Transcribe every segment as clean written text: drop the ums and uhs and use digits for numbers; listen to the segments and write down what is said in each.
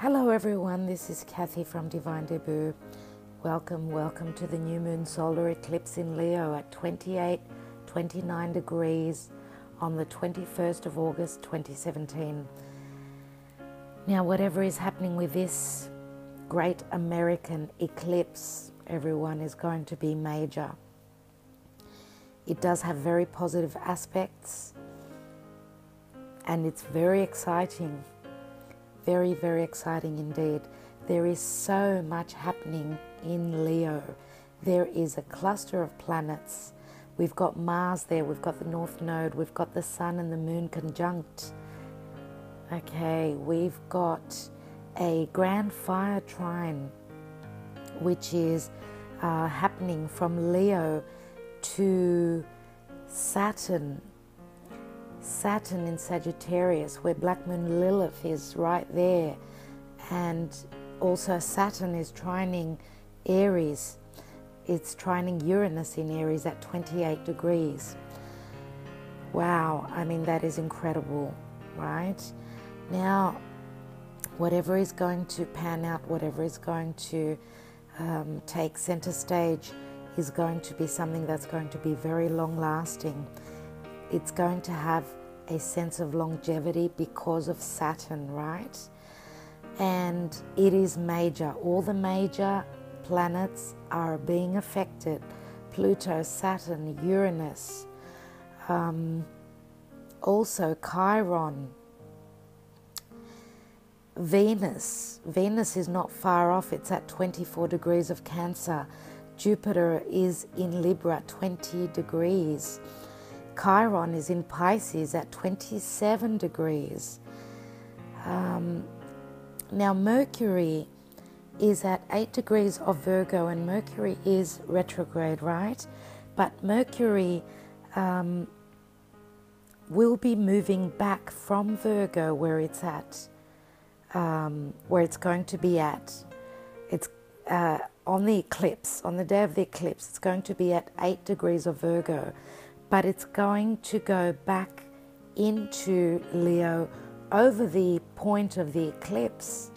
Hello everyone, this is Kathy from Divine Debut. Welcome to the new moon solar eclipse in Leo at 29 degrees on the 21st of August 2017. Now whatever is happening with this great American eclipse, everyone, is going to be major. It does have very positive aspects and it's very exciting. Very, very exciting indeed. There is so much happening in Leo. There is a cluster of planets. We've got Mars there, we've got the North Node, we've got the Sun and the Moon conjunct. Okay, we've got a grand fire trine, which is happening from Leo to Saturn in Sagittarius, where Black Moon Lilith is right there, and also Saturn is trining Aries. It's trining Uranus in Aries at 28 degrees. Wow, I mean, that is incredible, right? Now, whatever is going to pan out, whatever is going to take center stage is going to be something that's going to be very long lasting. It's going to have a sense of longevity because of Saturn, right? And it is major. All the major planets are being affected. Pluto, Saturn, Uranus, also Chiron, Venus. Venus is not far off. It's at 24 degrees of Cancer. Jupiter is in Libra, 20 degrees. Chiron is in Pisces at 27 degrees. Now Mercury is at 8 degrees of Virgo, and Mercury is retrograde, right? But Mercury will be moving back from Virgo where it's at, where it's going to be at. It's on the eclipse, on the day of the eclipse, it's going to be at 8 degrees of Virgo. But it's going to go back into Leo over the point of the eclipse,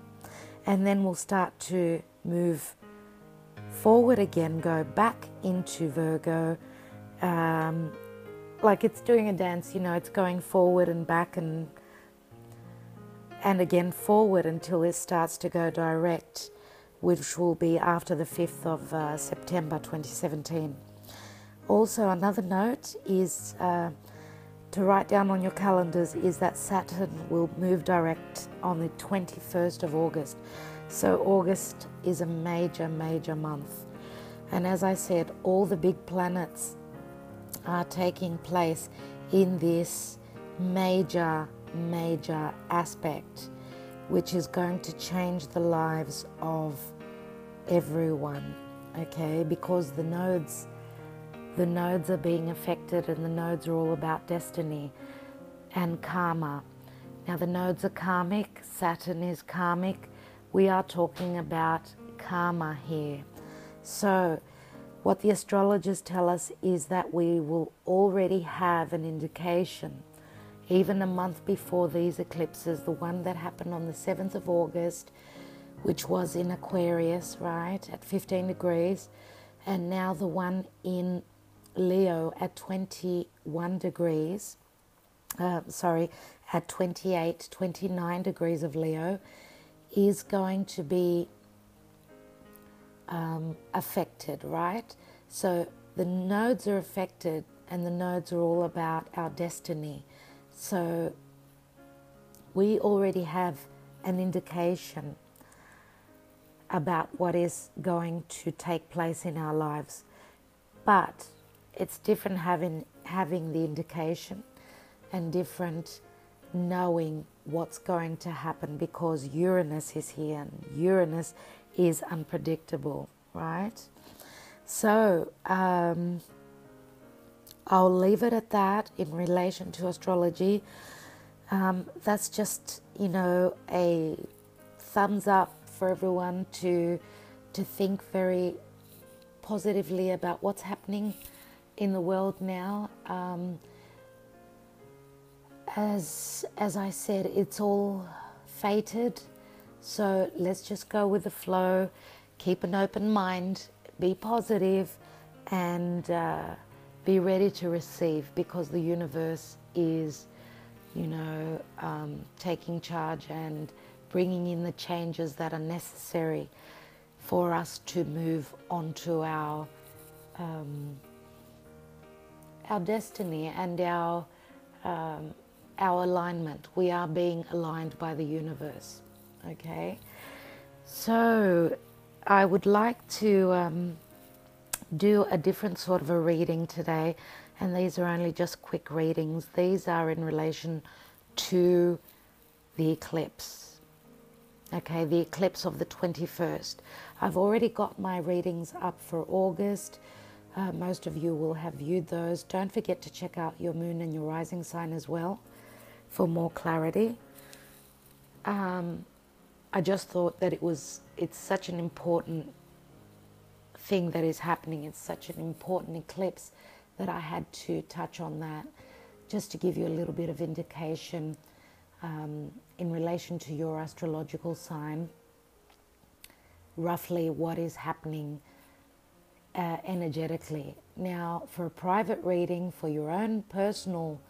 and then we'll start to move forward again, go back into Virgo, like it's doing a dance, you know, it's going forward and back and again forward until it starts to go direct, which will be after the 5th of September 2017. Also, another note is to write down on your calendars is that Saturn will move direct on the 21st of August. So August is a major month. And as I said, all the big planets are taking place in this major aspect, which is going to change the lives of everyone, okay? Because the nodes are being affected, and the nodes are all about destiny and karma. Now the nodes are karmic, Saturn is karmic. We are talking about karma here. So what the astrologers tell us is that we will already have an indication, even a month before these eclipses, the one that happened on the 7th of August, which was in Aquarius, right, at 15 degrees, and now the one in Leo at 21 degrees, at 29 degrees of Leo, is going to be affected, right? So the nodes are affected, and the nodes are all about our destiny. So we already have an indication about what is going to take place in our lives. But it's different having the indication and different knowing what's going to happen, because Uranus is here and Uranus is unpredictable, right? So I'll leave it at that in relation to astrology. That's just, you know, a thumbs up for everyone to think very positively about what's happening in the world now. As I said, it's all fated. So let's just go with the flow, keep an open mind, be positive, and be ready to receive, because the universe is, taking charge and bringing in the changes that are necessary for us to move on to our destiny and our alignment. We are being aligned by the universe. Okay, so I would like to do a different sort of a reading today, and these are only just quick readings. These are in relation to the eclipse. Okay, the eclipse of the 21st. I've already got my readings up for August. Most of you will have viewed those. Don't forget to check out your moon and your rising sign as well for more clarity. I just thought that it's such an important thing that is happening. It's such an important eclipse that I had to touch on that, just to give you a little bit of indication in relation to your astrological sign, roughly what is happening energetically. Now, for a private reading, for your own personal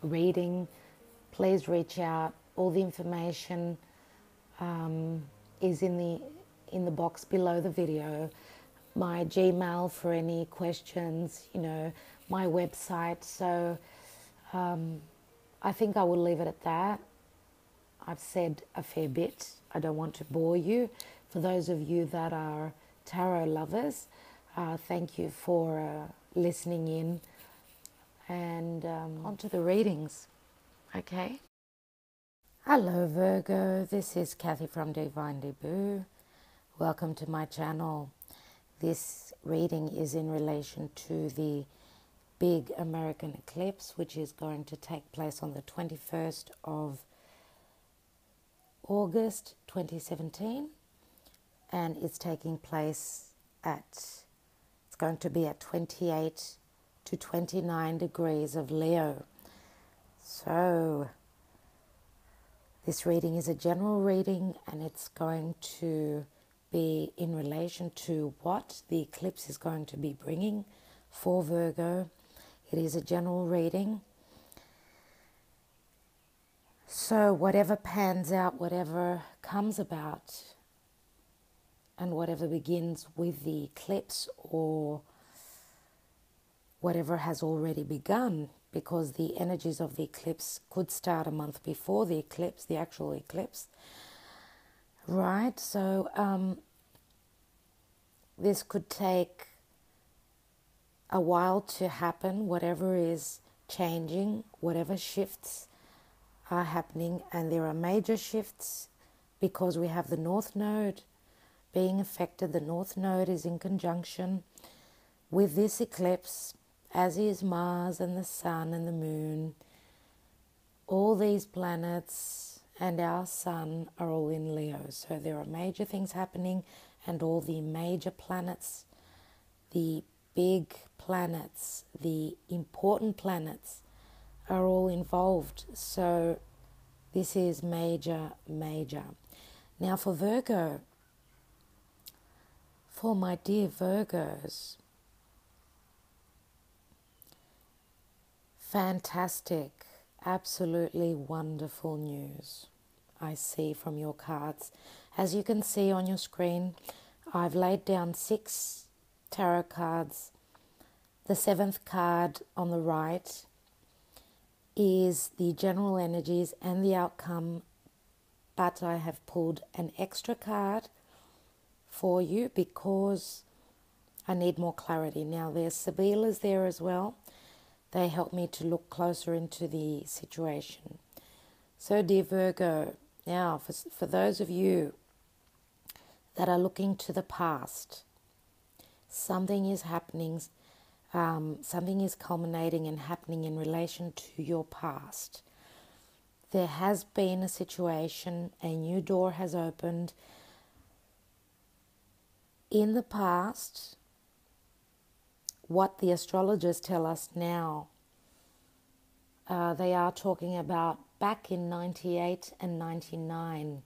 reading, please reach out. All the information is in the box below the video. My Gmail for any questions, my website. So I think I will leave it at that. I've said a fair bit. I don't want to bore you. For those of you that are tarot lovers, thank you for listening in. And on to the readings. Okay. Hello Virgo, this is Kathy from Divine Debut. Welcome to my channel. This reading is in relation to the big American eclipse, which is going to take place on the 21st of August 2017, and it's taking place it's going to be at 28 to 29 degrees of Leo. So this reading is a general reading, and it's going to be in relation to what the eclipse is going to be bringing for Virgo. It is a general reading. So whatever pans out, whatever comes about, and whatever begins with the eclipse, or whatever has already begun, because the energies of the eclipse could start a month before the eclipse, the actual eclipse, right? So this could take a while to happen, whatever is changing, whatever shifts are happening. And there are major shifts because we have the North Node being affected. The North Node is in conjunction with this eclipse, as is Mars and the Sun and the Moon. All these planets and our Sun are all in Leo. So there are major things happening, and all the major planets, the big planets, the important planets are all involved. So this is major, major. Now for Virgo, for my dear Virgos, fantastic, absolutely wonderful news I see from your cards. As you can see on your screen, I've laid down 6 tarot cards. The 7th card on the right is the general energies and the outcome, but I have pulled an extra card for you because I need more clarity. Now there's Sibillas there as well. They help me to look closer into the situation. So dear Virgo, now for those of you that are looking to the past, something is happening, something is culminating and happening in relation to your past. There has been a situation, a new door has opened. In the past, what the astrologers tell us now, They are talking about back in 98 and 99.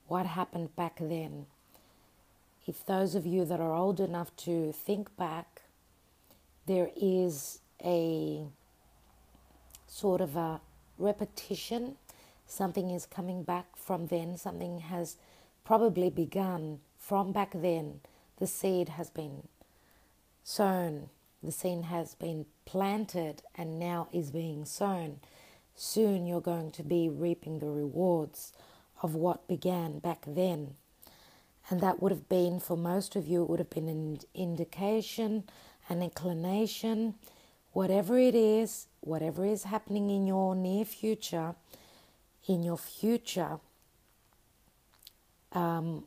What happened back then? If those of you that are old enough to think back, there is a sort of a repetition. Something is coming back from then. Something has probably begun from back then. The seed has been sown. The seed has been planted and now is being sown. Soon you're going to be reaping the rewards of what began back then. And that would have been, for most of you, it would have been an indication, an inclination, whatever it is, whatever is happening in your near future, in your future, of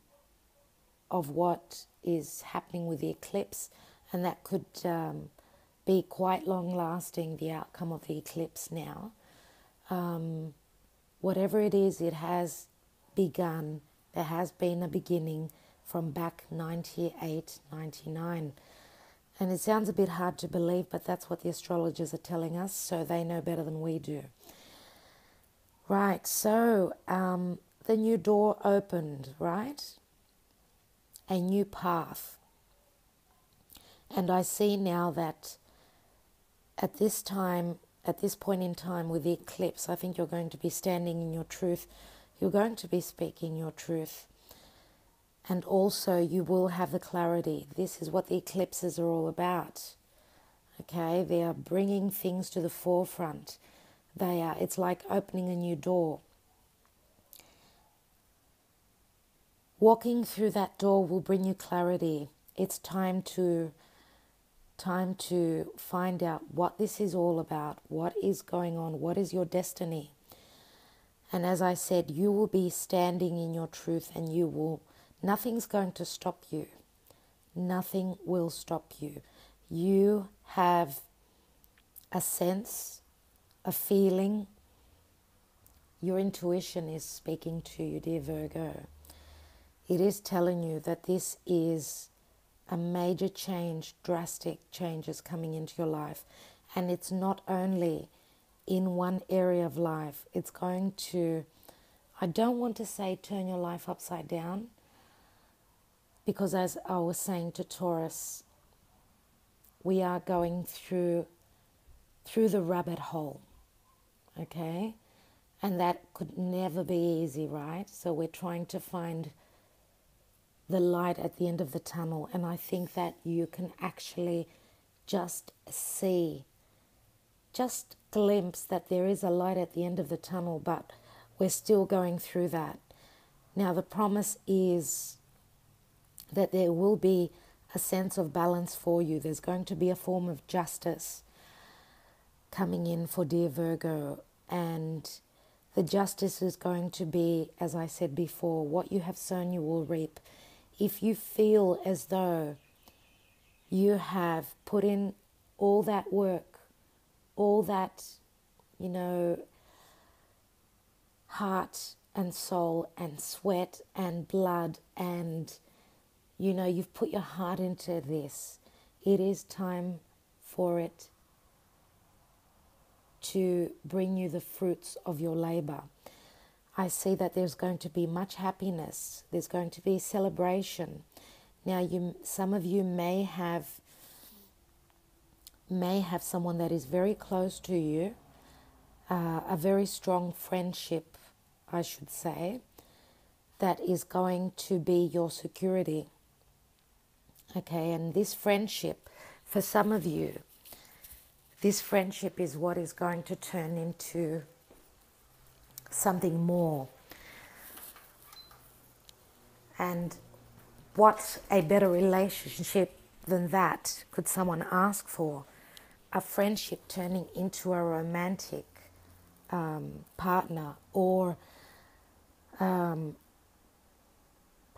what is happening with the eclipse. And that could be quite long-lasting, the outcome of the eclipse now. Whatever it is, it has begun. There has been a beginning from back 98, 99. And it sounds a bit hard to believe, but that's what the astrologers are telling us, so they know better than we do. Right, so the new door opened, right? A new path. And I see now that at this time, at this point in time with the eclipse, I think you're going to be standing in your truth. You're going to be speaking your truth. And also you will have the clarity. This is what the eclipses are all about. Okay, they are bringing things to the forefront. It's like opening a new door. Walking through that door will bring you clarity. It's time to find out what this is all about, what is going on, what is your destiny. And as I said, you will be standing in your truth, and nothing's going to stop you. Nothing will stop you. You have a sense, a feeling. Your intuition is speaking to you, dear Virgo. It is telling you that this is a major change, drastic changes coming into your life. And it's not only in one area of life. It's going to, I don't want to say turn your life upside down, because as I was saying to Taurus, we are going through the rabbit hole, okay? And that could never be easy, right? So we're trying to find the light at the end of the tunnel. And I think that you can actually just see, just glimpse that there is a light at the end of the tunnel, but we're still going through that. Now the promise is that there will be a sense of balance for you. There's going to be a form of justice coming in for dear Virgo, and the justice is going to be, as I said before, what you have sown you will reap. If you feel as though you have put in all that work, all that, heart and soul and sweat and blood, and, you've put your heart into this, it is time for it to bring you the fruits of your labor. I see that there's going to be much happiness. There's going to be celebration. Now, some of you may have someone that is very close to you, a very strong friendship, I should say, that is going to be your security. Okay, and this friendship, for some of you, this friendship is what is going to turn into something more. And what a better relationship than that could someone ask for? A friendship turning into a romantic partner, or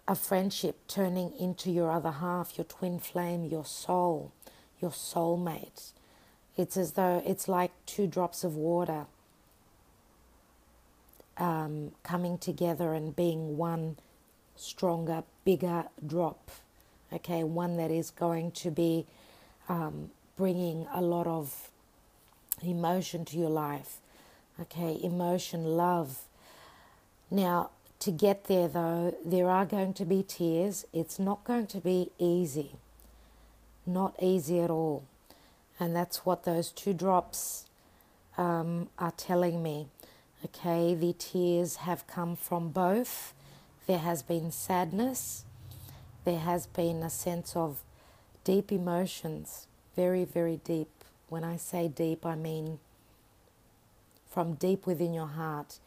a friendship turning into your other half, your twin flame, your soul, your soulmate. It's as though it's like two drops of water coming together and being one stronger, bigger drop. Okay, one that is going to be bringing a lot of emotion to your life. Okay, emotion, love. Now, to get there though, there are going to be tears. It's not going to be easy. Not easy at all. And that's what those 2 drops are telling me. Okay, the tears have come from both. There has been sadness. There has been a sense of deep emotions. Very, very deep. When I say deep, I mean from deep within your heart.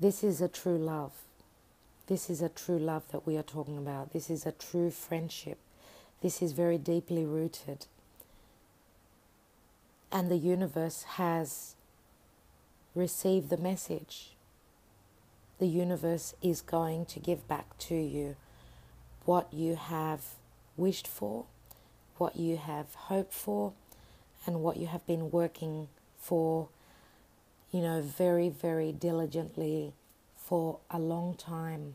This is a true love. This is a true love that we are talking about. This is a true friendship. This is very deeply rooted. And the universe has received the message. The universe is going to give back to you what you have wished for, what you have hoped for, and what you have been working for, very, very diligently for a long time.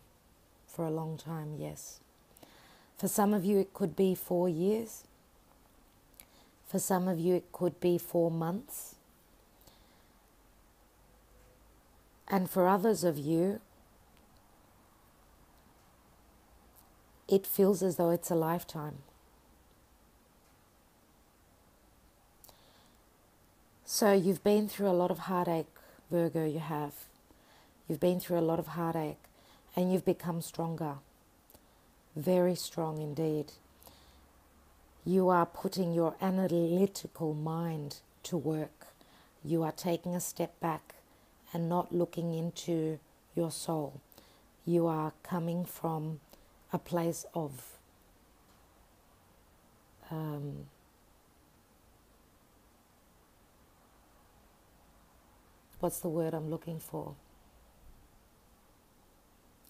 For a long time, yes. For some of you, it could be 4 years. For some of you, it could be 4 months. And for others of you, it feels as though it's a lifetime. So you've been through a lot of heartache, Virgo, you have. You've been through a lot of heartache and you've become stronger. Very strong indeed. You are putting your analytical mind to work. You are taking a step back and not looking into your soul. You are coming from a place of what's the word I'm looking for?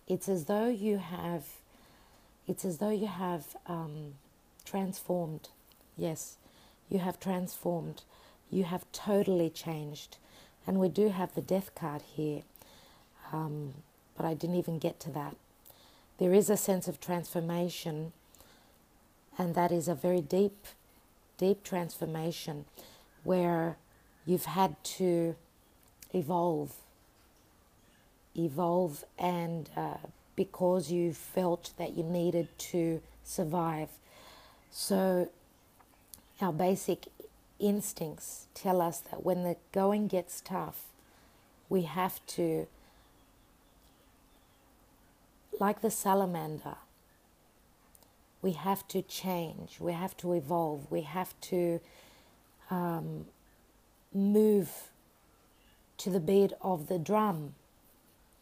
It's as though you have transformed. Yes, you have transformed. You have totally changed. And we do have the death card here, but I didn't even get to that. There is a sense of transformation, and that is a very deep, deep transformation where you've had to evolve and because you felt that you needed to survive. So our basic instincts tell us that when the going gets tough, we have to, like the salamander, we have to change, we have to evolve, we have to move to the beat of the drum,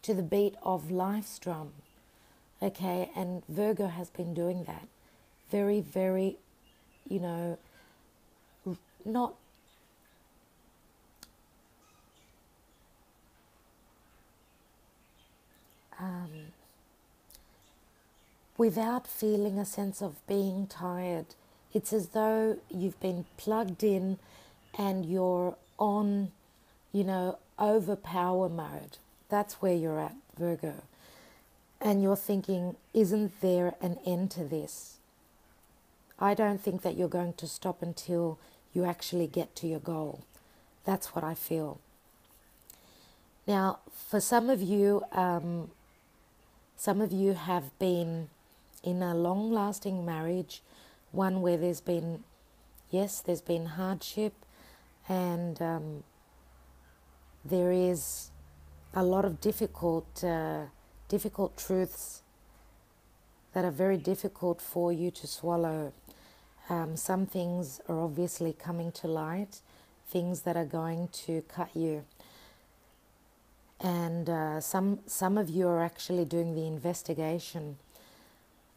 to the beat of life's drum. Okay, and Virgo has been doing that. Very, very, not without feeling a sense of being tired. It's as though you've been plugged in and you're on, overpower mode. That's where you're at, Virgo. And you're thinking, isn't there an end to this? I don't think that you're going to stop until you actually get to your goal. That's what I feel. Now, for some of you have been in a long-lasting marriage, one where there's been hardship, and there is a lot of difficult truths that are very difficult for you to swallow. Some things are obviously coming to light, things that are going to cut you. And some of you are actually doing the investigation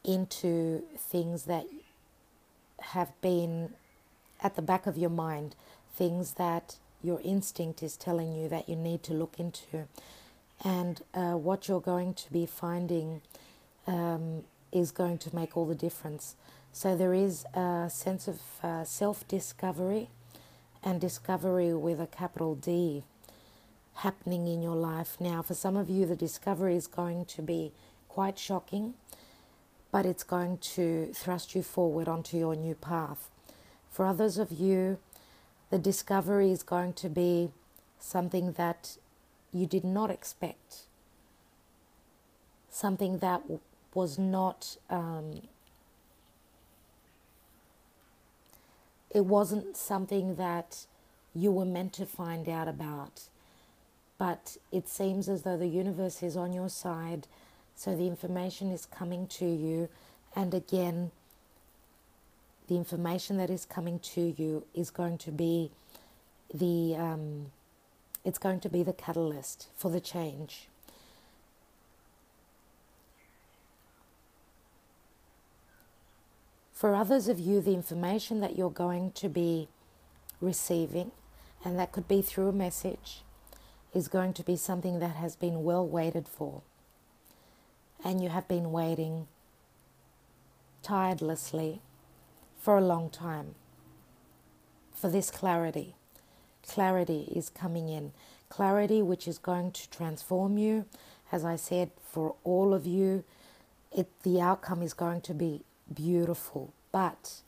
into things that have been at the back of your mind, things that your instinct is telling you that you need to look into. And what you're going to be finding is going to make all the difference. So there is a sense of self-discovery and discovery with a capital D happening in your life. Now, for some of you, the discovery is going to be quite shocking, but it's going to thrust you forward onto your new path. For others of you, the discovery is going to be something that you did not expect, something that was not, it wasn't something that you were meant to find out about, but it seems as though the universe is on your side, so the information is coming to you, and again, the information that is coming to you is going to be it's going to be the catalyst for the change. For others of you, the information that you're going to be receiving, and that could be through a message, is going to be something that has been well waited for. And you have been waiting tirelessly for a long time for this clarity. Clarity is coming in. Clarity which is going to transform you. As I said, for all of you, the outcome is going to be beautiful. But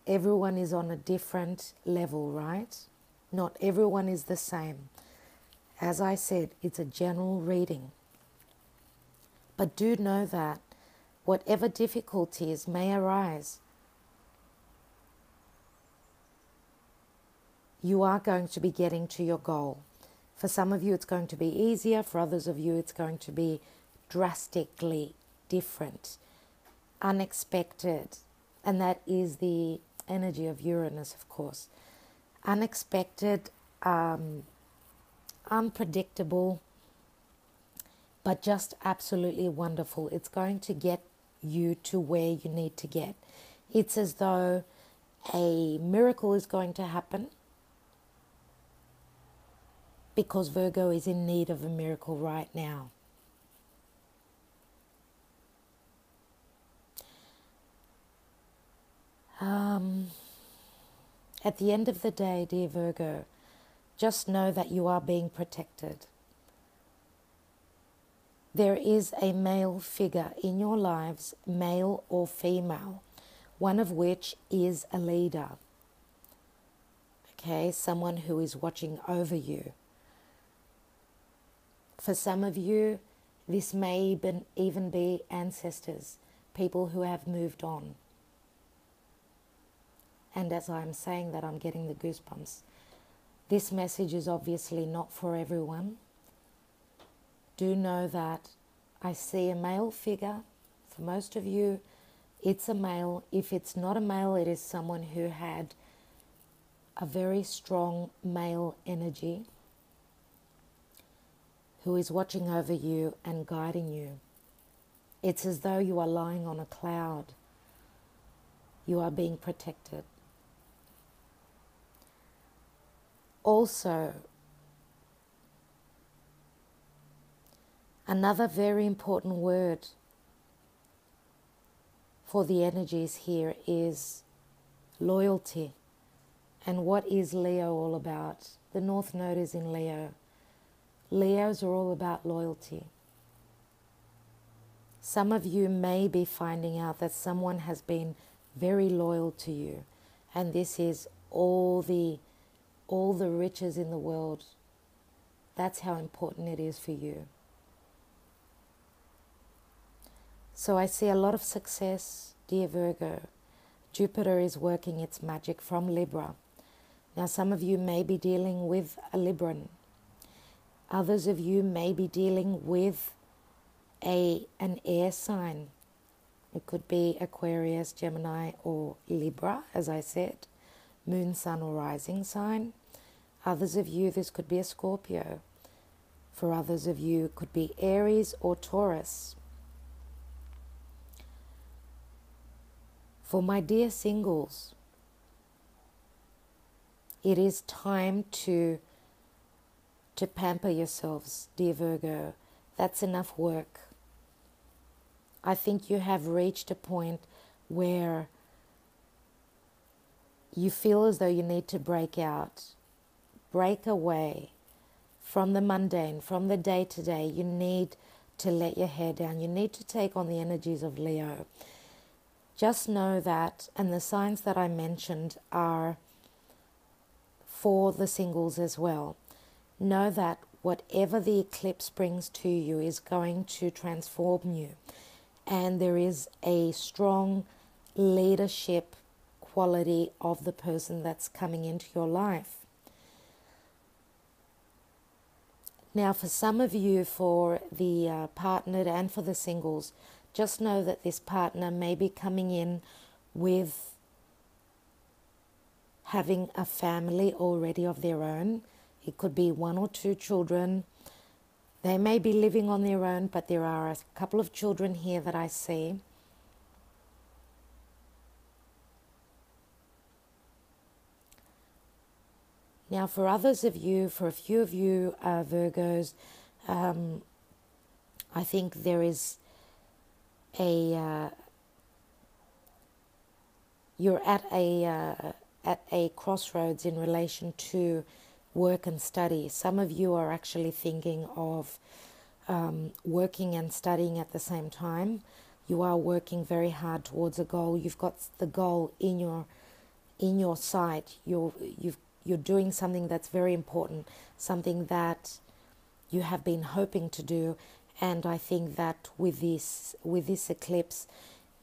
everyone is on a different level, right? Not everyone is the same. As I said, it's a general reading. But do know that whatever difficulties may arise, you are going to be getting to your goal. For some of you, it's going to be easier. For others of you, it's going to be drastically different, unexpected. And that is the energy of Uranus, of course. Unexpected, unpredictable, but just absolutely wonderful. It's going to get you to where you need to get. It's as though a miracle is going to happen, because Virgo is in need of a miracle right now. At the end of the day, dear Virgo, just know that you are being protected. There is a male figure in your lives, male or female, one of which is a leader. Okay, someone who is watching over you. For some of you, this may even be ancestors, people who have moved on. And as I'm saying that, I'm getting the goosebumps. This message is obviously not for everyone. Do know that I see a male figure. For most of you, it's a male. If it's not a male, it is someone who had a very strong male energy, who is watching over you and guiding you. It's as though you are lying on a cloud. You are being protected. Also, another very important word for the energies here is loyalty. And what is Leo all about? The North Node is in Leo. Leos are all about loyalty. Some of you may be finding out that someone has been very loyal to you, and this is all the riches in the world. That's how important it is for you. So I see a lot of success, dear Virgo. Jupiter is working its magic from Libra. Now, some of you may be dealing with a Libran. Others of you may be dealing with an air sign. It could be Aquarius, Gemini, or Libra, as I said. Moon, Sun, or rising sign. Others of you, this could be a Scorpio. For others of you, it could be Aries or Taurus. For my dear singles, it is time to pamper yourselves, dear Virgo. That's enough work. I think you have reached a point where you feel as though you need to break out, break away from the mundane, from the day-to-day. You need to let your hair down. You need to take on the energies of Leo. Just know that, and the signs that I mentioned are for the singles as well. Know that whatever the eclipse brings to you is going to transform you. And there is a strong leadership quality of the person that's coming into your life. Now, for some of you, for the partnered and for the singles, just know that this partner may be coming in with having a family already of their own. It could be 1 or 2 children. They may be living on their own, but there are a couple of children here that I see. Now, for others of you, for a few of you Virgos, I think there is you're at a crossroads in relation to work and study. Some of you are actually thinking of working and studying at the same time. You are working very hard towards a goal. You've got the goal in your sight. You're doing something that's very important, something that you have been hoping to do. And I think that with this eclipse,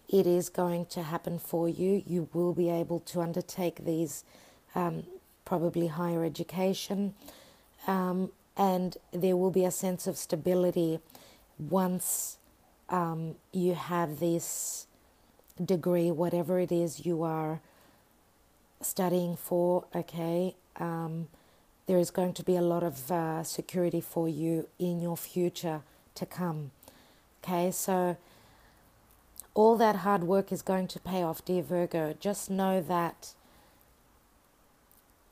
it is going to happen for you. You will be able to undertake these probably higher education, and there will be a sense of stability once you have this degree, whatever it is you are studying for, okay? There is going to be a lot of security for you in your future to come, okay? So all that hard work is going to pay off, dear Virgo. Just know that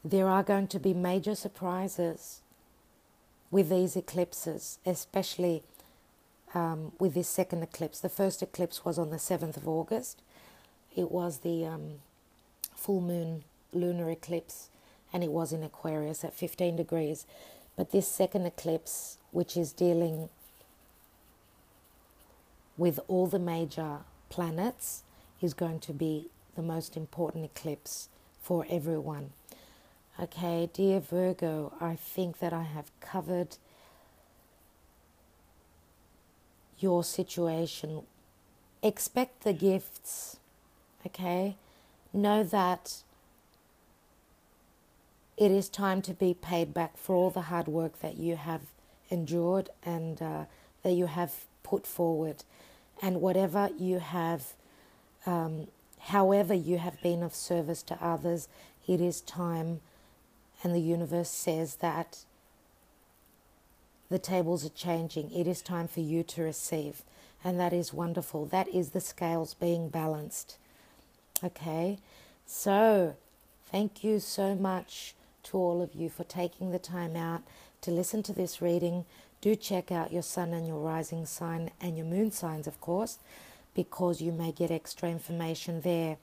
there are going to be major surprises with these eclipses, especially with this second eclipse. The first eclipse was on the 7th of August. It was the full moon lunar eclipse, and it was in Aquarius at 15 degrees. But this second eclipse, which is dealing with all the major planets, is going to be the most important eclipse for everyone. Okay, dear Virgo, I think that I have covered your situation. Expect the gifts, okay? Know that it is time to be paid back for all the hard work that you have endured and that you have put forward. And whatever you have, however you have been of service to others, it is time. And the universe says that the tables are changing. It is time for you to receive. And that is wonderful. That is the scales being balanced. Okay? So, thank you so much to all of you for taking the time out to listen to this reading. Do check out your sun and your rising sign and your moon signs, of course, because you may get extra information there.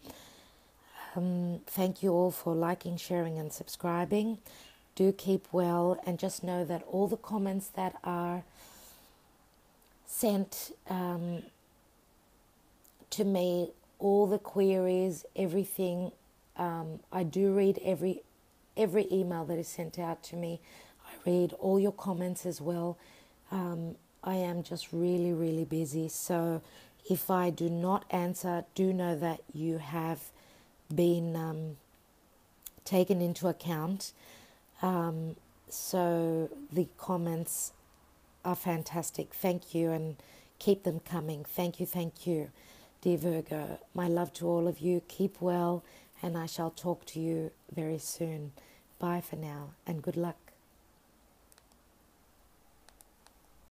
Thank you all for liking, sharing and subscribing. Do keep well, and just know that all the comments that are sent to me, all the queries, everything, I do read every email that is sent out to me. I read all your comments as well. I am just really, really busy. So if I do not answer, do know that you have been taken into account. So the comments are fantastic. Thank you, and keep them coming. Thank you, dear Virgo. My love to all of you. Keep well, and I shall talk to you very soon. Bye for now, and good luck.